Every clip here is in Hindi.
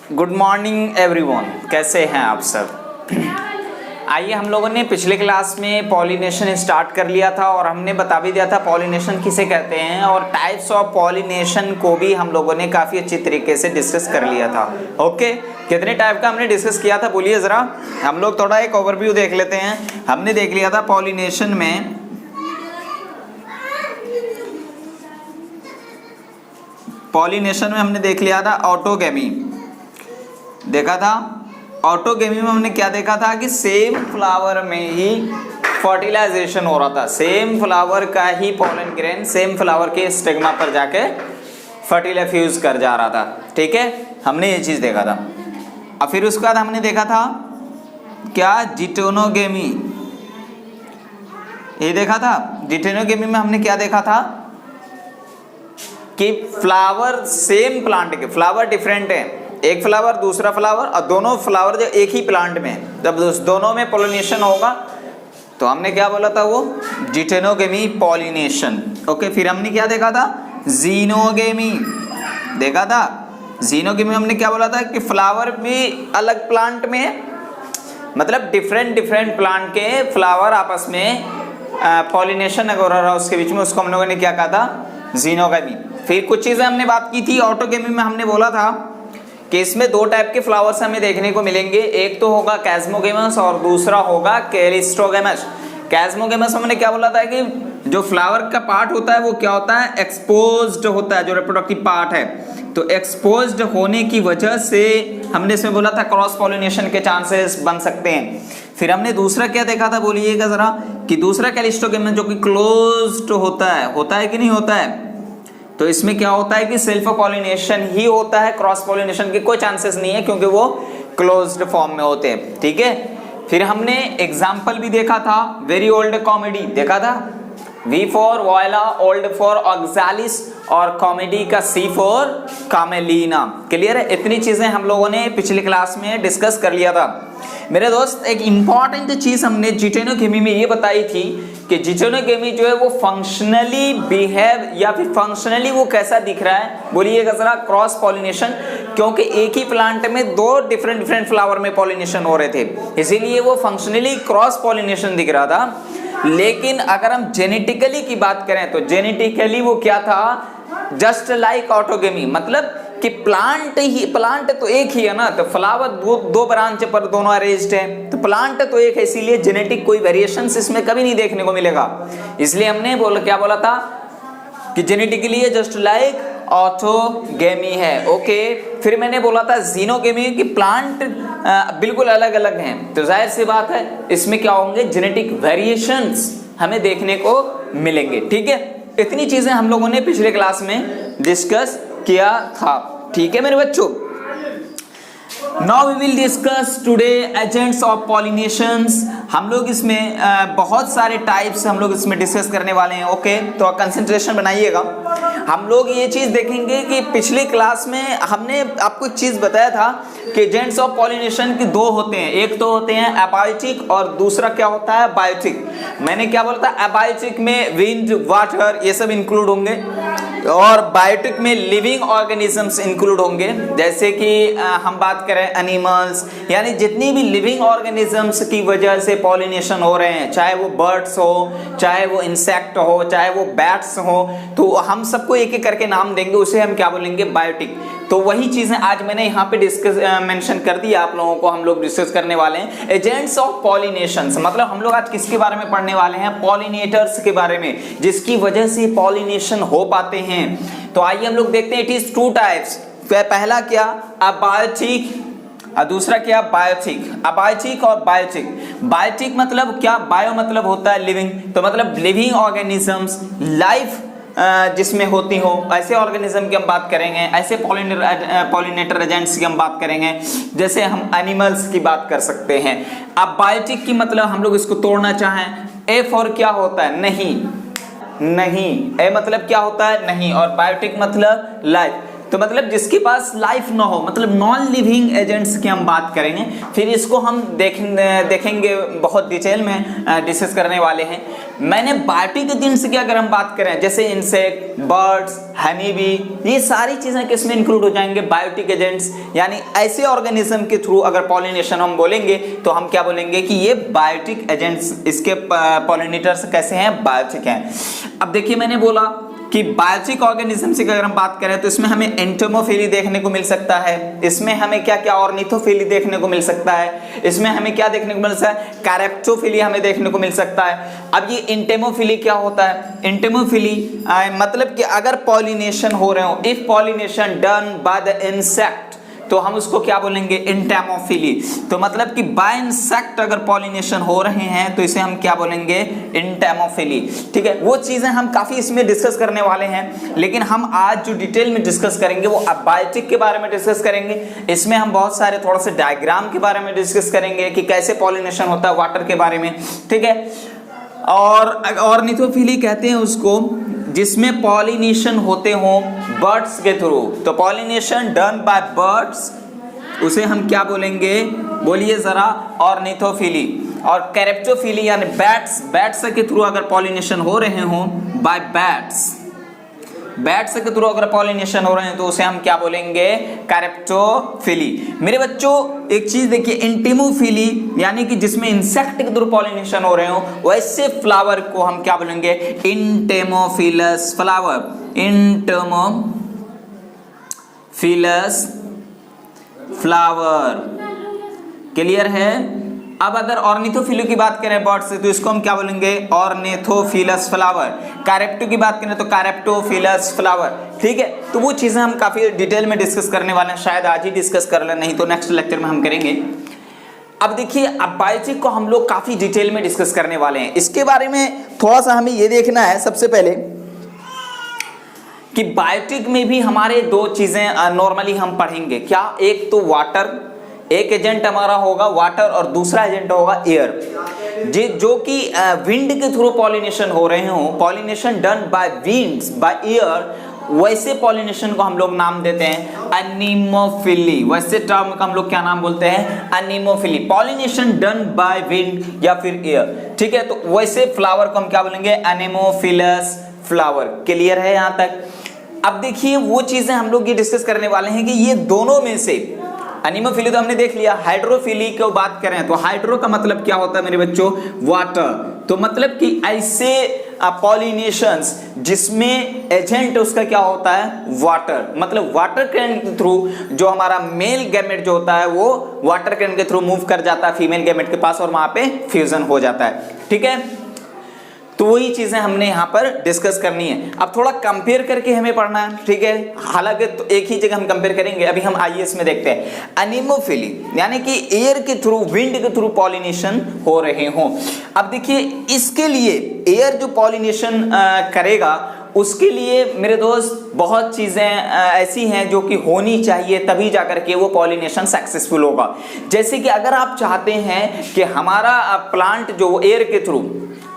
गुड मॉर्निंग एवरीवन, कैसे हैं आप सब। आइए, हम लोगों ने पिछले क्लास में पॉलिनेशन स्टार्ट कर लिया था और हमने बता भी दिया था पॉलिनेशन किसे कहते हैं और टाइप्स ऑफ पॉलिनेशन को भी हम लोगों ने काफ़ी अच्छी तरीके से डिस्कस कर लिया था। ओके, कितने टाइप का हमने डिस्कस किया था बोलिए ज़रा। हम लोग थोड़ा एक ओवरव्यू देख लेते हैं। हमने देख लिया था पॉलिनेशन में हमने देख लिया था ऑटोगेमी, देखा था। ऑटोगेमी में हमने क्या देखा था कि सेम फ्लावर में ही फर्टिलाइजेशन हो रहा था, सेम फ्लावर का ही पॉलन ग्रेन सेम फ्लावर के स्टिग्मा पर जाके फर्टिलाइज फ्यूज कर जा रहा था। ठीक है, हमने ये चीज देखा था। और फिर उसके बाद हमने देखा था क्या, जिटेनोगेमी, ये देखा था। जिटेनोगेमी में हमने क्या देखा था कि फ्लावर सेम प्लांट के, फ्लावर डिफरेंट है, एक फ्लावर दूसरा फ्लावर, और दोनों फ्लावर जो एक ही प्लांट में, जब दोनों में पॉलिनेशन होगा तो हमने क्या बोला था, वो जिटेनोगेमी पॉलिनेशन। ओके, फिर हमने क्या देखा था, जीनोगेमी देखा था। जीनोगेमी हमने क्या बोला था कि फ्लावर भी अलग प्लांट में, मतलब डिफरेंट प्लांट के फ्लावर आपस में पॉलिनेशन अगर हो रहा है उसके बीच में, उसको हम लोगों ने क्या कहा था, जीनोगेमी। फिर कुछ चीजें हमने बात की थी। ऑटोगेमी में हमने बोला था कि इसमें दो टाइप के फ्लावर्स हमें देखने को मिलेंगे, एक तो होगा कैस्मोगेमस और दूसरा होगा कैलिस्ट्रोगेमस। कैस्मोगेमस हमने क्या बोला था कि जो फ्लावर का पार्ट होता है वो क्या होता है, एक्सपोज्ड होता है, जो रिप्रोडक्टिव पार्ट है। तो एक्सपोज्ड होने की वजह से हमने इसमें बोला था क्रॉस पॉलिनेशन के चांसेस बन सकते हैं। फिर हमने दूसरा क्या देखा था बोलिएगा जरा, कि दूसरा कैलिस्ट्रोगेमस जो कि क्लोज्ड होता है कि नहीं होता है। तो इसमें क्या होता है कि सेल्फ पॉलिनेशन ही होता है, क्रॉस पॉलिनेशन के कोई चांसेस नहीं है क्योंकि वो क्लोज्ड फॉर्म में होते हैं। ठीक है, फिर हमने एग्जाम्पल भी देखा था, वेरी ओल्ड कॉमेडी देखा था, V for voila, old for oxalis, और कॉमेडी का C फॉर कामेलिना। क्लियर है, इतनी चीजें हम लोगों ने पिछली क्लास में डिस्कस कर लिया था। मेरे दोस्त, एक इंपॉर्टेंट चीज हमने जिटेनोगेमी में ये बताई थी कि जिटेनोगेमी जो है वो फंक्शनली बिहेव या फिर फंक्शनली वो कैसा दिख रहा है बोलिएगा जरा, क्रॉस पॉलिनेशन, क्योंकि एक ही प्लांट में दो डिफरेंट फ्लावर में पॉलिनेशन हो रहे थे, इसीलिए वो फंक्शनली क्रॉस पॉलिनेशन दिख रहा था। लेकिन अगर हम जेनेटिकली की बात करें तो जेनेटिकली वो क्या था, जस्ट लाइक ऑटोगेमी, मतलब कि प्लांट तो एक ही है ना, तो फ्लावर दो ब्रांच पर दोनों अरेंज्ड हैं, तो प्लांट तो एक है, इसीलिए जेनेटिक कोई वेरिएशंस इसमें कभी नहीं देखने को मिलेगा। इसलिए हमने क्या बोला था कि जेनेटिकली ये जस्ट लाइक ऑटोगेमी है। ओके, फिर मैंने बोला था जीनोगेमी कि प्लांट बिल्कुल अलग अलग हैं, तो जाहिर सी बात है इसमें क्या होंगे, जेनेटिक वेरिएशंस हमें देखने को मिलेंगे। ठीक है, इतनी चीजें हम लोगों ने पिछले क्लास में डिस्कस किया था। ठीक है मेरे बच्चों, now we will discuss today agents of pollinations. हम लोग इसमें बहुत सारे टाइप्स हम लोग इसमें डिस्कस करने वाले हैं। ओके, तो कंसंट्रेशन बनाइएगा। हम लोग ये चीज देखेंगे कि पिछली क्लास में हमने आपको एक चीज बताया था कि एजेंट्स ऑफ पॉलिनेशन के दो होते हैं, एक तो होते हैं एबायोटिक और दूसरा क्या होता है, बायोटिक। मैंने क्या बोला था, एबायोटिक में विंड, वाटर ये सब इंक्लूड होंगे और बायोटिक में लिविंग ऑर्गेनिजम्स इंक्लूड होंगे। जैसे कि हम बात करें एनिमल्स, यानी जितनी भी लिविंग ऑर्गेनिजम्स की वजह से पॉलिनेशन हो रहे हैं, चाहे वो बर्ड्स हो, चाहे वो इंसेक्ट हो, चाहे वो बैट्स हो, तो हम सबको एक एक करके नाम देंगे, उसे हम क्या बोलेंगे, बायोटिक। तो वही चीजें आज मैंने यहाँ पे डिस्कस मेंशन कर दी आप लोगों को। हम लोग डिस्कस करने वाले हैं एजेंट्स ऑफ पॉलिनेशंस, मतलब हम लोग आज किसके बारे में पढ़ने वाले हैं, पॉलिनेटर्स के बारे में, जिसकी वजह से पॉलिनेशन हो पाते हैं। तो आइए हम लोग देखते हैं, इट इज टू टाइप्स। पहला क्या, अबायोटिक, और दूसरा क्या, बायोटिक। अबायोटिक और बायोटिक। बायोटिक मतलब क्या, बायो मतलब होता है लिविंग, तो मतलब लिविंग ऑर्गेनिजम्स, लाइफ जिसमें होती हो, ऐसे ऑर्गेनिज्म की हम बात करेंगे, ऐसे पॉलिनेटर एजेंट्स की हम बात करेंगे, जैसे हम एनिमल्स की बात कर सकते हैं। अब बायोटिक की मतलब हम लोग इसको तोड़ना चाहें, ए फॉर क्या होता है, नहीं, ए मतलब क्या होता है, नहीं, और बायोटिक मतलब लाइफ। तो मतलब जिसके पास लाइफ ना हो, मतलब नॉन लिविंग एजेंट्स की हम बात करेंगे, फिर इसको हम देखेंगे बहुत डिटेल में डिस्कस करने वाले हैं। मैंने बायोटिक एजेंट्स की अगर हम बात करें, जैसे इंसेक्ट, बर्ड्स, हनी बी, ये सारी चीजें किसमें इंक्लूड हो जाएंगे, बायोटिक एजेंट्स। यानी ऐसे ऑर्गेनिज्म के थ्रू अगर पॉलिनेशन हम बोलेंगे तो हम क्या बोलेंगे कि ये बायोटिक एजेंट्स, इसके पॉलिनेटर्स कैसे हैं, बायोटिक हैं। अब देखिए मैंने बोला कि बायोटिक ऑर्गेनिज्म से अगर हम बात करें तो इसमें हमें एंटोमोफिली देखने को मिल सकता है, इसमें हमें क्या क्या ऑर्निथोफिली देखने को मिल सकता है, इसमें हमें क्या देखने को मिल सकता है, कैरेप्टोफिली हमें देखने को मिल सकता है। अब ये एंटेमोफिली क्या होता है, एंटेमोफिली मतलब कि अगर पॉलिनेशन हो रहे हो, if pollination done by the insect, तो हम उसको क्या बोलेंगे, एंटेमोफिली। तो मतलब कि बाय इंसेक्ट अगर पॉलिनेशन हो रहे हैं तो इसे हम क्या बोलेंगे, एंटेमोफिली। ठीक है, वो चीजें हम काफी इसमें डिस्कस करने वाले हैं, लेकिन हम आज जो डिटेल में डिस्कस करेंगे वो बायोटिक के बारे में डिस्कस करेंगे। इसमें हम बहुत सारे थोड़ा से डायग्राम के बारे में डिस्कस करेंगे कि कैसे पॉलिनेशन होता है, वाटर के बारे में। ठीक है, और ऑर्निथोफिली कहते हैं उसको जिसमें पॉलिनेशन होते हो बर्ड्स के थ्रू। तो पॉलिनेशन डन बाय बर्ड्स, उसे हम क्या बोलेंगे, बोलिए जरा, ऑर्निथोफिली। और कैरेप्टोफिली यानी बैट्स के थ्रू अगर पॉलिनेशन हो रहे हो बाय बैट्स के थ्रू अगर पॉलिनेशन हो रहे हैं तो उसे हम क्या बोलेंगे, कैरेप्टोफिली। मेरे बच्चों एक चीज देखिए, एंटेमोफिली यानी कि जिसमें इंसेक्ट के थ्रू पॉलिनेशन हो रहे हो, वैसे फ्लावर को हम क्या बोलेंगे, इंटेमोफिलस फ्लावर, इंटेमोफिलस फ्लावर। क्लियर है। अब अगर ऑर्निथोफिली की बात करें बर्ड से तो इसको हम क्या बोलेंगे, ऑर्निथोफिलस फ्लावर। कैरेप्टो की बात करें तो कैरेप्टोफिलस फ्लावर। ठीक है, तो वो चीजें हम काफी डिटेल में डिस्कस करने वाले हैं, शायद आज ही डिस्कस कर लें, नहीं तो नेक्स्ट लेक्चर में हम करेंगे। अब देखिए, अब बायोटिक को हम लोग काफी डिटेल में डिस्कस करने वाले हैं। इसके बारे में थोड़ा सा हमें ये देखना है सबसे पहले कि बायोटिक में भी हमारे दो चीजें नॉर्मली हम पढ़ेंगे। क्या, एक तो वाटर, एक एजेंट हमारा होगा वाटर और दूसरा एजेंट होगा एयर, जो कि विंड के थ्रू पॉलिनेशन हो रहे हो, pollination done by winds by air, वैसे पॉलिनेशन को हम लोग नाम देते हैं एनीमोफिली। वैसे टर्म का हम लोग क्या नाम बोलते हैं, anemophily. Pollination done by wind या फिर एयर। ठीक है, तो वैसे फ्लावर को हम क्या बोलेंगे, एनीमोफिलस फ्लावर। क्लियर है यहां तक। अब देखिए, वो चीजें हम लोग ये डिस्कस करने वाले हैं कि ये दोनों में से एनीमोफिली तो हमने देख लिया, हाइड्रोफिली की बात करें तो हाइड्रो का मतलब क्या होता है मेरे बच्चों, वाटर। तो मतलब कि ऐसे पॉलिनेशंस जिसमें एजेंट उसका क्या होता है, वाटर। मतलब वाटर करंट के थ्रू जो हमारा मेल गैमेट जो होता है वो वाटर करंट के थ्रू मूव कर जाता है फीमेल गैमेट के पास और वहां पे फ्यूजन हो जाता है। ठीक है, तो वही चीजें हमने यहाँ पर डिस्कस करनी है। अब थोड़ा कंपेयर करके हमें पढ़ना है। ठीक है, हालांकि तो एक ही जगह हम कंपेयर करेंगे। अभी हम आईएएस में देखते हैं एनीमोफिली यानी कि एयर के थ्रू, विंड के थ्रू पॉलिनेशन हो रहे हो। अब देखिए, इसके लिए एयर जो पॉलिनेशन करेगा उसके लिए मेरे दोस्त बहुत चीजें ऐसी हैं जो कि होनी चाहिए, तभी जाकर के वो पॉलिनेशन सक्सेसफुल होगा। जैसे कि अगर आप चाहते हैं कि हमारा प्लांट जो एयर के थ्रू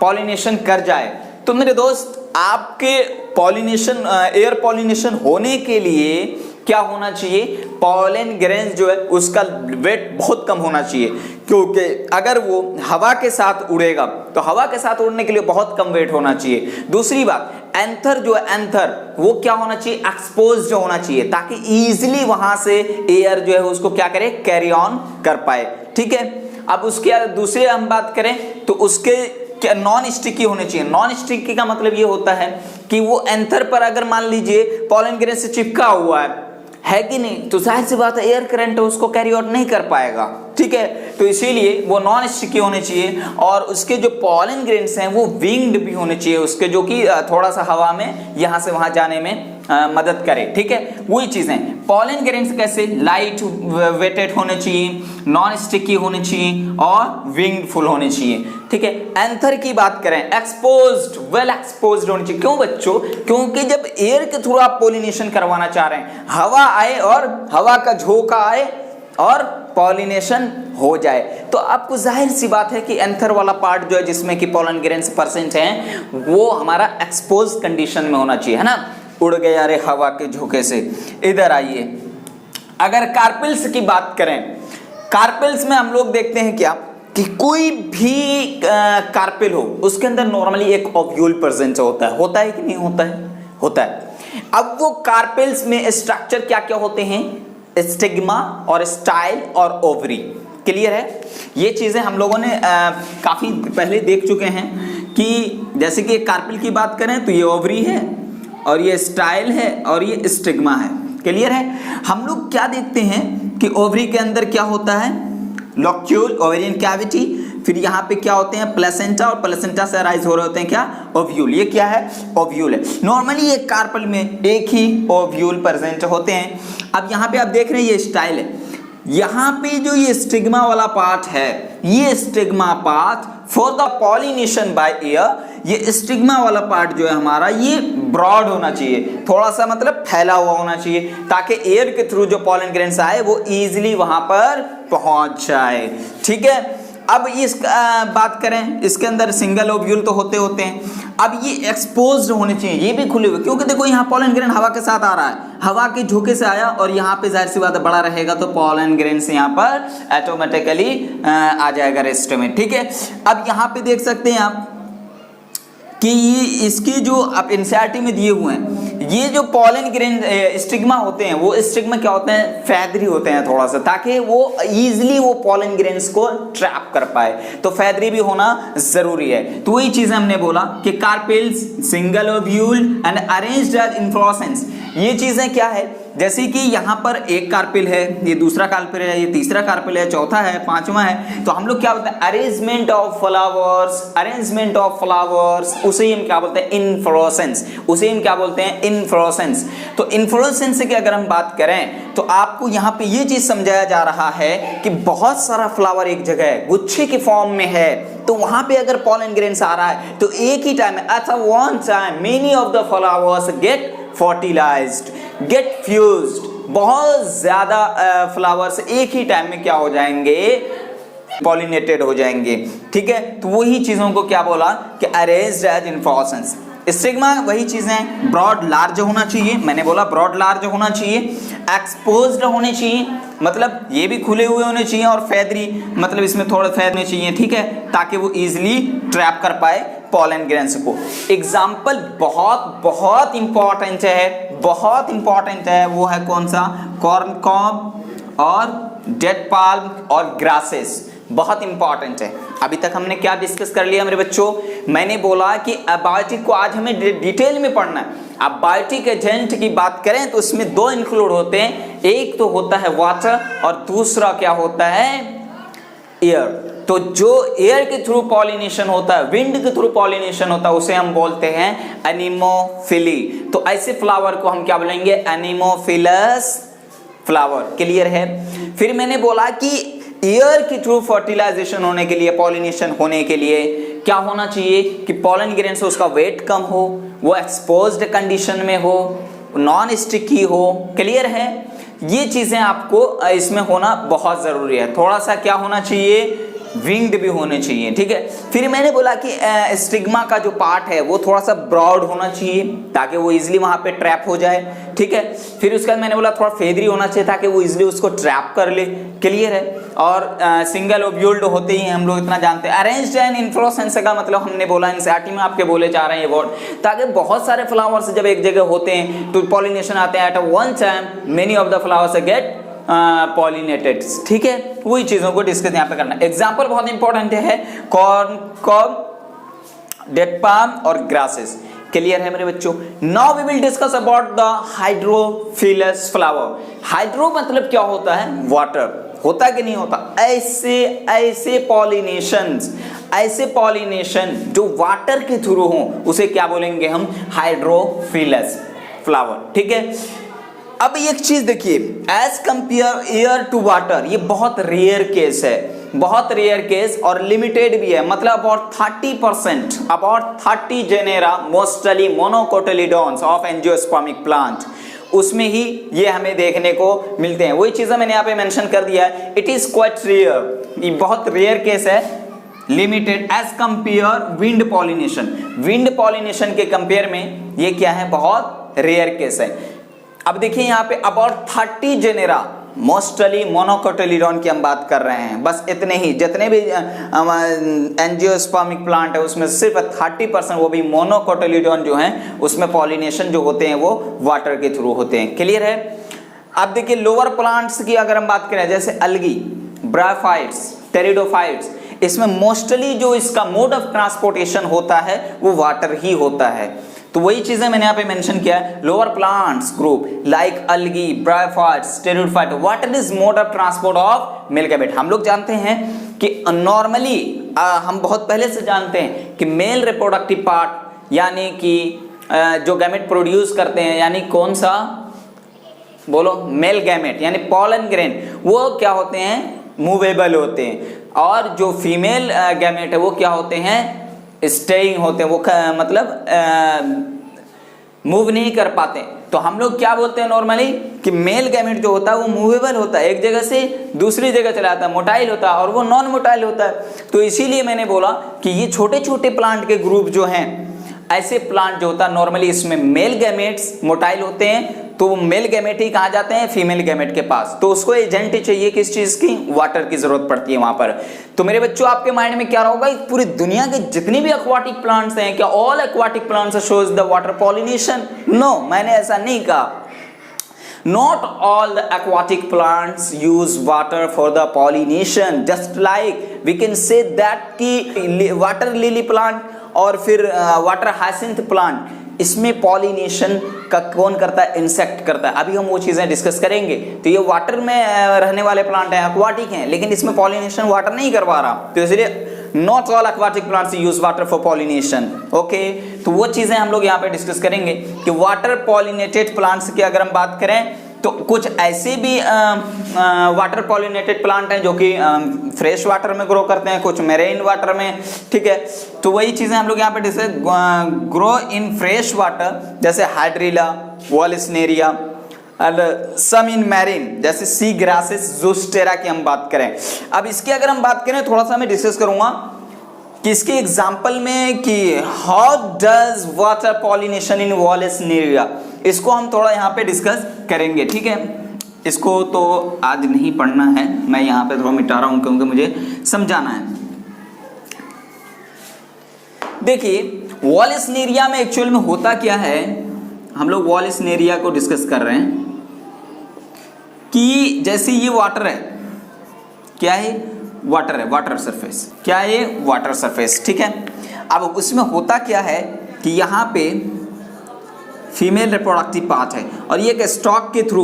पॉलिनेशन कर जाए, तो मेरे दोस्त आपके पॉलिनेशन, एयर पॉलिनेशन होने के लिए क्या होना चाहिए, पॉलन ग्रेन्स जो है उसका वेट बहुत कम होना चाहिए। क्योंकि अगर वो हवा के साथ उड़ेगा तो हवा के साथ उड़ने के लिए बहुत कम वेट होना चाहिए। दूसरी बात, एंथर जो है, एंथर वो क्या होना चाहिए, एक्सपोज जो होना चाहिए, ताकि इजीली वहां से एयर जो है उसको क्या करे, कैरी ऑन कर पाए। ठीक है, अब उसके दूसरे हम बात करें तो उसके क्या नॉन स्टिकी होने चाहिए। नॉन स्टिकी का मतलब ये होता है कि वो एंथर पर अगर मान लीजिए पॉलन ग्रेन से चिपका हुआ है कि नहीं, तो जाहिर सी बात है एयर करंट उसको कैरी आउट नहीं कर पाएगा। ठीक है, तो इसीलिए वो नॉन स्टिकी होने चाहिए और उसके जो पॉलन ग्रेन्स हैं वो विंग्ड भी होने चाहिए उसके, जो कि थोड़ा सा हवा में यहाँ से वहां जाने में मदद करे। ठीक है, वही चीजें पॉलन ग्रेन्स कैसे, लाइट वेटेड होने चाहिए, नॉन स्टिकी होने चाहिए और विंग फुल होने चाहिए। ठीक है, एंथर की बात करें, एक्सपोज्ड, वेल एक्सपोज्ड होने चाहिए। क्यों बच्चों, क्योंकि जब एयर के थ्रू आप पॉलिनेशन करवाना चाह रहे हैं, हवा आए और हवा का झोंका आए और पॉलिनेशन हो जाए, तो आपको जाहिर सी बात है कि एंथर वाला पार्ट जो है जिसमें कि पॉलन ग्रेन्स परसेंट हैं वो हमारा एक्सपोज कंडीशन में होना चाहिए, है ना। उड़ गया रे हवा के झोंके से। इधर आइए, अगर कार्पेल्स की बात करें, कार्पेल्स में हम लोग देखते हैं क्या कि कोई भी कार्पेल हो उसके अंदर नॉर्मली एक ओव्यूल प्रेजेंस होता है कि नहीं होता है? होता है। अब वो कार्पेल्स में स्ट्रक्चर क्या क्या होते हैं? स्टिग्मा और स्टाइल और ओवरी। क्लियर है? ये चीजें हम लोगों ने काफी पहले देख चुके हैं कि जैसे कि कार्पेल की बात करें तो ये ओवरी है और ये स्टाइल है और ये स्टिग्मा है। क्लियर है? हम लोग क्या देखते हैं कि ओवरी के अंदर क्या होता है? लॉक्यूल, ओवेरियन कैविटी, फिर यहाँ पे क्या होते हैं? प्लेसेंटा, और प्लेसेंटा से अराइज हो रहे होते हैं क्या? ओव्यूल। ये क्या है? ओव्यूल है। नॉर्मली ये कार्पेल में एक ही ओव्यूल प्रेजेंट होते हैं। अब यहाँ पे आप देख रहे हैं ये स्टाइल है, यहाँ पे जो ये स्टिग्मा वाला पार्ट है, ये stigma part for the pollination by air, ये स्टिग्मा वाला पार्ट जो है हमारा ये ब्रॉड होना चाहिए, थोड़ा सा मतलब फैला हुआ होना चाहिए, ताकि एयर के थ्रू जो पॉलन ग्रेन्स आए वो इजीली वहां पर पहुंच जाए। ठीक है? अब इस बात करें, इसके अंदर सिंगल ओव्यूल तो होते हैं। अब ये एक्सपोज्ड होने चाहिए, ये भी खुले हुए, क्योंकि देखो यहाँ पॉलन ग्रेन हवा के साथ आ रहा है, हवा के झोंके से आया और यहाँ पे जाहिर सी बात है बड़ा रहेगा तो पॉलन ग्रेन से यहाँ पर ऑटोमेटिकली आ जाएगा रेस्ट में। ठीक है? अब यहाँ पे देख सकते हैं आप कि ये इसकी जो आप एनसीईआरटी में दिए हुए हैं, ये जो पॉलन ग्रेन स्टिग्मा होते हैं वो स्टिग्मा क्या होते हैं? फैदरी होते हैं थोड़ा सा, ताकि वो इजीली वो पॉलन ग्रेन्स को ट्रैप कर पाए, तो फैदरी भी होना जरूरी है। तो वही चीजें हमने बोला कि carpels, single ovule and arranged as inflorescence, ये चीजें क्या है? जैसे कि यहाँ पर एक कार्पेल है, ये दूसरा कार्पेल है, ये तीसरा कार्पेल है, चौथा है, पांचवा है, तो हम लोग क्या बोलते हैं? Arrangement of flowers, arrangement of flowers, उसे हम क्या बोलते हैं? इन्फ्लोरेसेंस, उसे हम क्या बोलते हैं? इन्फ्लोरेसेंस। तो इन्फ्लोरेसेंस की अगर हम बात करें तो आपको यहाँ पे ये चीज समझाया जा रहा है कि बहुत सारा फ्लावर एक जगह है, गुच्छे के फॉर्म में है, तो वहां पे अगर पॉलन ग्रेन्स आ रहा है तो एक ही टाइम में at one time many of the flowers get fertilised, get fused, बहुत ज्यादा फ्लावर्स एक ही टाइम में क्या हो जाएंगे? पॉलिनेटेड हो जाएंगे। ठीक है? तो वही चीजों को क्या बोला कि अरेंज्ड एज इन्फ्लोरेसेंस। स्टिग्मा वही चीजें, ब्रॉड लार्ज होना चाहिए, मैंने बोला ब्रॉड लार्ज होना चाहिए, एक्सपोज्ड होने चाहिए, मतलब ये भी खुले हुए होने चाहिए, और फैदरी मतलब इसमें थोड़ा फैदने चाहिए। ठीक है? ताकि वो इजीली ट्रैप कर पाए पॉलन ग्रेन्स को। एग्जाम्पल बहुत बहुत इंपॉर्टेंट है, बहुत इंपॉर्टेंट है, वो है कौन सा? कॉर्न कॉब और डेड पाल्म और ग्रासेस, बहुत इंपॉर्टेंट है। अभी तक हमने क्या डिस्कस कर लिया मेरे बच्चों? मैंने बोला कि अबायोटिक को आज हमें डिटेल में पढ़ना है। अब बायोटिक एजेंट की बात करें तो इसमें दो इंक्लूड होते हैं, एक तो होता है वाटर और दूसरा क्या होता है? एयर। तो जो एयर के थ्रू पॉलिनेशन होता है, विंड के थ्रू पॉलिनेशन होता है, उसे हम बोलते हैं एनिमोफिली। तो ऐसे फ्लावर को हम क्या बोलेंगे? Anemophilous flower. क्लियर है? फिर मैंने बोला कि एयर के थ्रू फर्टिलाइजेशन होने के लिए, पॉलिनेशन होने के लिए क्या होना चाहिए? कि पॉलन ग्रेन से उसका वेट कम हो, वो एक्सपोज्ड कंडीशन में हो, नॉन स्टिकी हो। क्लियर है? ये चीजें आपको इसमें होना बहुत जरूरी है। थोड़ा सा क्या होना चाहिए? विंग्ड भी होने चाहिए। ठीक है? फिर मैंने बोला कि स्टिग्मा का जो पार्ट है वो थोड़ा सा ब्रॉड होना चाहिए ताकि वो इजीली वहां पे ट्रैप हो जाए। ठीक है? फिर उसके बाद मैंने बोला थोड़ा फेदरी होना चाहिए ताकि वो इजीली उसको ट्रैप कर ले। क्लियर है? और सिंगल ओव्यूल्ड होते ही हम लोग इतना जानते हैं। अरेंज्ड एंड इन्फ्लोरेसेंस का मतलब हमने बोला एनसीईआरटी में आपके बोले जा रहे हैं ये वर्ड, ताकि बहुत सारे फ्लावर्स जब एक जगह होते हैं तो पॉलिनेशन आते हैं, at one time many of the flowers get pollinated. ठीक है? वही चीजों को डिस्कस यहाँ पे करना। एग्जाम्पल बहुत इंपॉर्टेंट है, कॉर्न कॉब, डेड पाल्म और ग्रासेस। क्लियर है मेरे बच्चों? Now we will discuss about the hydrophilous flower. Hydro मतलब क्या होता है? वाटर। होता कि नहीं होता? ऐसे पॉलिनेशन जो वाटर के थ्रू हो उसे क्या बोलेंगे हम? Hydrophilous flower. ठीक है? अब एक चीज देखिए, as compare air to water, ये बहुत रेयर केस है, बहुत रेयर केस और लिमिटेड भी है। मतलब about 30%, about 30 genera mostly monocotyledons of angiospermic plant, उसमें ही ये हमें देखने को मिलते हैं। वही चीजें मैंने यहाँ पे मेंशन कर दिया है। इट इज क्वाइट रेयर, ये बहुत रेयर केस है, limited as compare wind pollination. Wind pollination के कंपेयर में ये क्या है? बहुत रेयर केस है। अब देखिए यहाँ पे अबाउट 30 जेनेरा मोस्टली मोनोकोटिलीडॉन की हम बात कर रहे हैं, बस इतने ही। जितने भी एंजियोस्पर्मिक प्लांट है उसमें सिर्फ 30% वो भी मोनोकोटिलीडॉन जो हैं उसमें पॉलिनेशन जो होते हैं वो वाटर के थ्रू होते हैं। क्लियर है। अब देखिए लोअर प्लांट्स की अगर हम बात करें जैसे अलगी, ब्रायोफाइट्स, टेरिडोफाइट्स, इसमें मोस्टली जो इसका मोड ऑफ ट्रांसपोर्टेशन होता है वो वाटर ही होता है। तो वही चीजें मैंने यहाँ पे मेंशन किया है। Lower plants group like algae, bryophytes, pteridophyte, what is mode of transport of male gamete. हम लोग जानते हैं कि नॉर्मली हम बहुत पहले से जानते हैं कि मेल रिप्रोडक्टिव पार्ट यानी कि जो गैमेट प्रोड्यूस करते हैं, यानी कौन सा बोलो, मेल गैमेट यानी पॉलन ग्रेन, वो क्या होते हैं, मूवेबल होते हैं। और जो फीमेल गैमेट है वो क्या होते हैं, स्टेइंग होते हैं, वो मतलब मूव नहीं कर पाते। तो हम लोग क्या बोलते हैं नॉर्मली कि मेल गैमेट जो होता है वो मूवेबल होता है, एक जगह से दूसरी जगह चला जाता है, मोटाइल होता है, और वो नॉन मोटाइल होता है। तो इसीलिए मैंने बोला कि ये छोटे छोटे प्लांट के ग्रुप जो हैं, ऐसे प्लांट जो होता है नॉर्मली इसमें मेल गैमेट्स मोटाइल होते हैं, तो मेल गैमेट ही कहा जाते हैं फीमेल गैमेट के पास। तो उसको एजेंट चाहिए किस चीज की, वाटर की जरूरत पड़ती है वहां पर। तो मेरे बच्चों आपके माइंड में क्या होगा, पूरी दुनिया के जितने भी एक्वाटिक प्लांट्स हैं, क्या all aquatic plants shows the water pollination? No, मैंने ऐसा नहीं कहा। Not all the aquatic plants use water for the pollination. Just like we can say that कि water lily plant और फिर वाटर हाइसिंथ प्लांट, इसमें पॉलिनेशन का कौन करता है, इंसेक्ट करता है। अभी हम वो चीजें डिस्कस करेंगे। तो ये वाटर में रहने वाले प्लांट हैं, एक्वाटिक हैं, लेकिन इसमें पॉलिनेशन वाटर नहीं करवा रहा। तो इसलिए not all aquatic plants use water for pollination. Okay, तो वो चीजें हम लोग यहाँ पे डिस्कस करेंगे कि वाटर पॉलिनेटेड प्लांट्स की अगर हम बात करें तो कुछ ऐसे भी वाटर पॉलिनेटेड प्लांट हैं जो कि फ्रेश वाटर में ग्रो करते हैं, कुछ मेरीन वाटर में। ठीक है, तो वही चीजें हम लोग यहाँ पे discuss, grow in fresh water जैसे हाइड्रिला, वॉलिस्नेरिया, और सम इन मैरीन जैसे सी ग्रासेस, ज़ूस्टेरा की हम बात करें। अब इसकी अगर हम बात करें थोड़ा सा मैं डिस्कस करूंगा कि इसके एग्जाम्पल में कि how does water pollination in vallisneria, इसको हम थोड़ा यहाँ पे डिस्कस करेंगे। ठीक है, इसको तो आज नहीं पढ़ना है, मैं यहाँ पे थोड़ा मिटा रहा हूँ क्योंकि मुझे समझाना है। देखिए वॉलिस्नेरिया में एक्चुअल में होता क्या है, हम लोग वॉलिस्नेरिया को डिस्कस कर रहे हैं कि जैसे ये वाटर है, क्या है, वाटर है, वाटर सरफेस, क्या है ये, वाटर सरफेस। ठीक है, अब उसमें होता क्या है कि यहाँ पे फीमेल रिप्रोडक्टिव पार्ट है और ये एक स्टॉक के थ्रू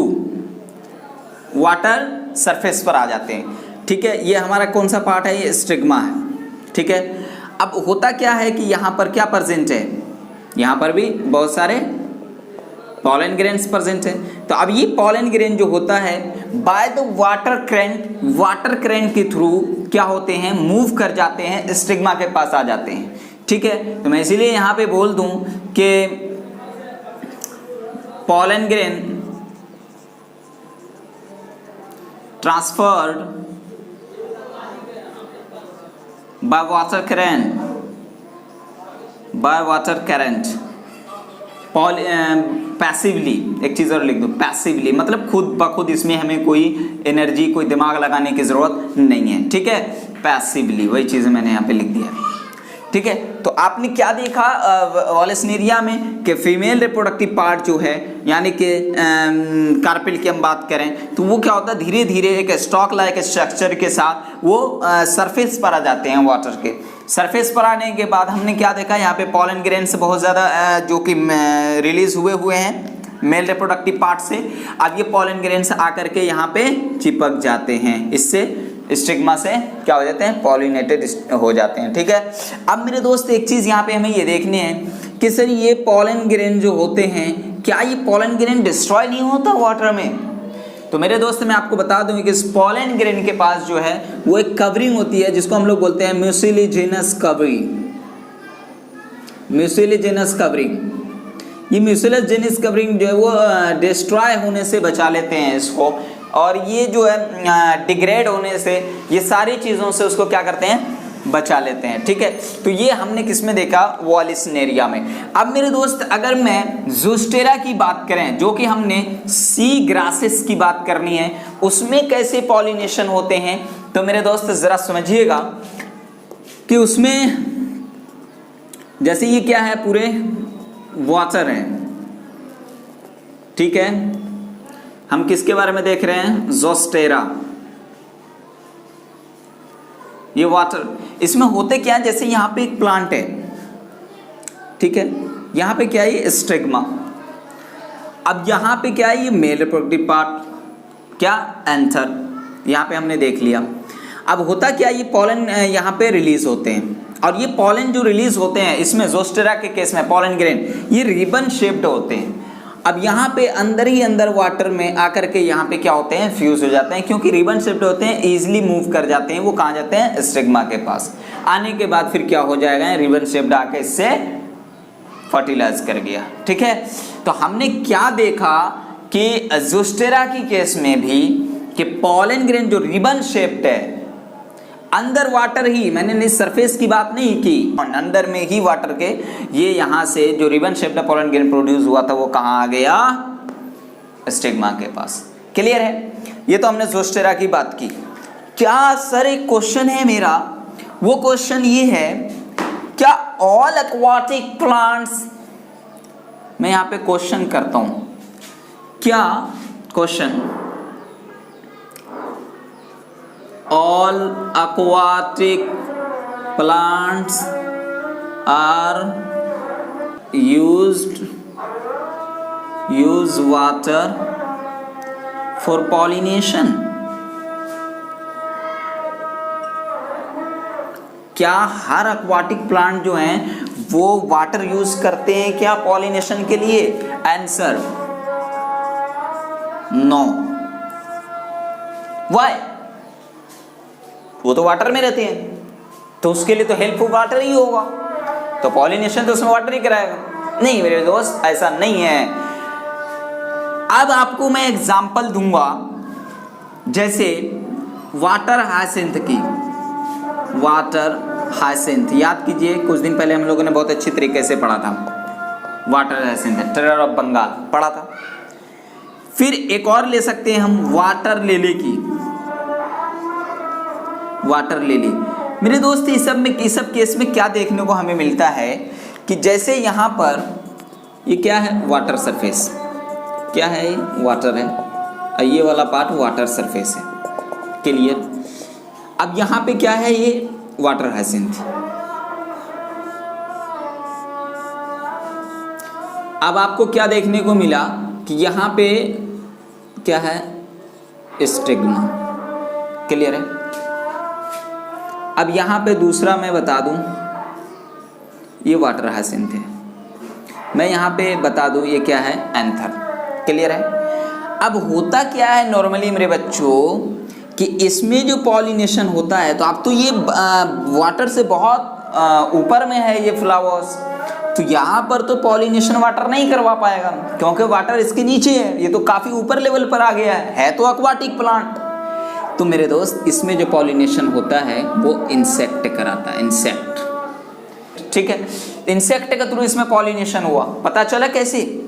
वाटर सरफेस पर आ जाते हैं। ठीक है, ये हमारा कौन सा पार्ट है, ये स्टिग्मा है। ठीक है, अब होता क्या है कि यहाँ पर क्या प्रेजेंट है, यहाँ पर भी बहुत सारे पॉलन ग्रेन्स प्रेजेंट है। तो अब ये पॉलन ग्रेन जो होता है बाय द वाटर करंट के थ्रू क्या होते हैं, मूव कर जाते हैं, स्टिग्मा के पास आ जाते हैं। ठीक है, तो मैं इसीलिए यहाँ पे बोल दूं कि pollen grain transferred by water current passively, एक चीज और लिख दो, पैसिवली मतलब खुद ब खुद, इसमें हमें कोई एनर्जी, कोई दिमाग लगाने की जरूरत नहीं है। ठीक है, पैसिवली, वही चीज मैंने यहाँ पे लिख दिया। ठीक है, तो आपने क्या देखा वॉलिस्नेरिया में कि फीमेल रिप्रोडक्टिव पार्ट जो है, यानी कि कार्पेल की हम बात करें तो वो क्या होता है, धीरे धीरे एक स्टॉक लाइक स्ट्रक्चर के साथ वो सरफेस पर आ जाते हैं। वाटर के सरफेस पर आने के बाद हमने क्या देखा, यहाँ पे पॉलन ग्रेन्स बहुत ज़्यादा जो कि रिलीज हुए हैं मेल रिप्रोडक्टिव पार्ट से। अब ये पॉलन ग्रेन्स आकर के यहाँ पे चिपक जाते हैं, इससे स्टिग्मा से क्या हो जाते हैं, पॉलिनेटेड हो जाते हैं। ठीक है, अब मेरे दोस्त एक चीज़ यहाँ पे हमें ये देखनी है कि सर ये पॉलन ग्रेन जो होते हैं, क्या ये पॉलन ग्रेन डिस्ट्रॉय नहीं होता वाटर में? तो मेरे दोस्त मैं आपको बता दूं कि इस पॉलन ग्रेन के पास जो है वो एक कवरिंग होती है जिसको हम लोग बोलते हैं म्यूसिलिजेनस कवरिंग। म्यूसिलिजेनस कवरिंग, ये म्यूसिलिजेनस कवरिंग जो है वो डिस्ट्रॉय होने से बचा लेते हैं इसको, और ये जो है डिग्रेड होने से, ये सारी चीज़ों से उसको क्या करते हैं, बचा लेते हैं। ठीक है, तो ये हमने किस में देखा, वॉलिस्नेरिया में। अब मेरे दोस्त अगर मैं ज़ूस्टेरा की बात करें, जो कि हमने सी ग्रासेस की बात करनी है, उसमें कैसे पॉलिनेशन होते हैं, तो मेरे दोस्त जरा समझिएगा कि उसमें जैसे ये क्या है, पूरे वाटर है। ठीक है, हम किसके बारे में देख रहे हैं, ज़ूस्टेरा, ये वाटर। इसमें होते क्या है, जैसे यहाँ पे एक प्लांट है, ठीक है, यहाँ पे क्या है, ये स्टिग्मा। अब यहाँ पे क्या है, ये मेल रिप्रोडक्टिव पार्ट, क्या, एंथर, यहाँ पे हमने देख लिया। अब होता क्या, ये पॉलन यहाँ पे रिलीज होते हैं, और ये पॉलन जो रिलीज होते हैं इसमें ज़ूस्टेरा के केस में पॉलन ग्रेन ये रिबन शेप्ड होते हैं। अब यहाँ पे अंदर ही अंदर वाटर में आकर के यहाँ पे क्या होते हैं, फ्यूज हो जाते हैं, क्योंकि रिबन शेप्ड होते हैं, इजीली मूव कर जाते हैं। वो कहाँ जाते हैं, स्टिग्मा के पास। आने के बाद फिर क्या हो जाएगा, रिबन शेप्ड आके इससे फर्टिलाइज कर गया। ठीक है, तो हमने क्या देखा कि ज़ूस्टेरा की केस में भी कि पॉलन ग्रेन जो रिबन शेप्ड है, अंदर वाटर ही, मैंने सरफेस की बात नहीं की, अंदर में ही वाटर के ये यहाँ से जो ribbon shaped pollen grain produce हुआ था वो कहाँ आ गया, स्टिग्मा के पास। क्लियर है, ये तो हमने ज़ूस्टेरा की बात की। क्या सर एक क्वेश्चन है मेरा, वो क्वेश्चन ये है, क्या ऑल एक्वाटिक प्लांट्स, मैं यहाँ पे क्वेश्चन करता हूं, क्या question, all aquatic plants are use water for pollination? क्या हर एक्वाटिक प्लांट जो हैं वो वाटर यूज करते हैं क्या पॉलिनेशन के लिए? Answer no. व्हाई? वो तो वाटर में रहते हैं, तो उसके लिए तो हेल्पफुल वाटर ही होगा, तो पॉलिनेशन तो उसमें वाटर ही कराएगा। नहीं मेरे दोस्त, ऐसा नहीं है। अब आपको मैं एग्जांपल दूंगा, जैसे वाटर हायसिंथ की, वाटर हायसिंथ याद कीजिए, कुछ दिन पहले हम लोगों ने बहुत अच्छी तरीके से पढ़ा था, water hyacinth, terror of Bengal पढ़ा था। फिर एक और ले सकते हैं हम, वाटर लिली की, वाटर लिली। मेरे दोस्त इस सब केस में क्या देखने को हमें मिलता है कि जैसे यहाँ पर ये क्या है, वाटर सरफेस, क्या है, ये वाटर है, और ये वाला पार्ट वाटर सरफेस है। क्लियर? अब यहाँ पे क्या है, ये वाटर हायसिंथ। अब आपको क्या देखने को मिला कि यहाँ पे क्या है, स्टिग्मा। क्लियर है? अब यहाँ पे दूसरा मैं बता दूं, ये वाटर हायसिंथ है, मैं यहाँ पे बता दूं ये क्या है, एंथर। क्लियर है? अब होता क्या है नॉर्मली मेरे बच्चों कि इसमें जो पॉलिनेशन होता है, तो अब तो ये वाटर से बहुत ऊपर में है ये फ्लावर्स, तो यहाँ पर तो पॉलिनेशन वाटर नहीं करवा पाएगा, क्योंकि वाटर इसके नीचे है, ये तो काफ़ी ऊपर लेवल पर आ गया है तो एक्वाटिक प्लांट। तो मेरे दोस्त इसमें जो पॉलिनेशन होता है वो इंसेक्ट कराता है, इंसेक्ट। ठीक है, इंसेक्ट के थ्रू इसमें पॉलिनेशन हुआ। पता चला कैसे?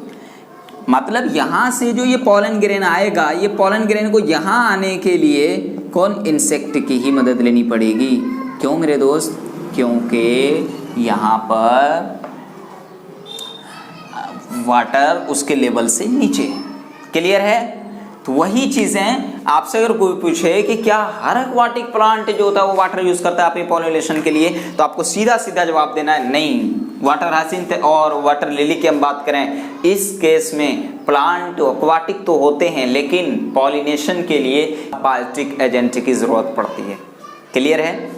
मतलब यहाँ से जो ये पॉलन ग्रेन आएगा, ये पॉलन ग्रेन को यहाँ आने के लिए कौन, इंसेक्ट की ही मदद लेनी पड़ेगी। क्यों मेरे दोस्त? क्योंकि यहाँ पर वाटर उसके लेवल से नीचे है। क्लियर है? तो वही चीज़ें आपसे अगर कोई पूछे कि क्या हर एक्वाटिक प्लांट जो होता है वो वाटर यूज़ करता है अपनी पॉलिनेशन के लिए, तो आपको सीधा सीधा जवाब देना है नहीं। वाटर हायसिंथ और वाटर लिली की हम बात करें, इस केस में प्लांट एक्वाटिक तो होते हैं, लेकिन पॉलिनेशन के लिए बायोटिक एजेंट की ज़रूरत पड़ती है। क्लियर है?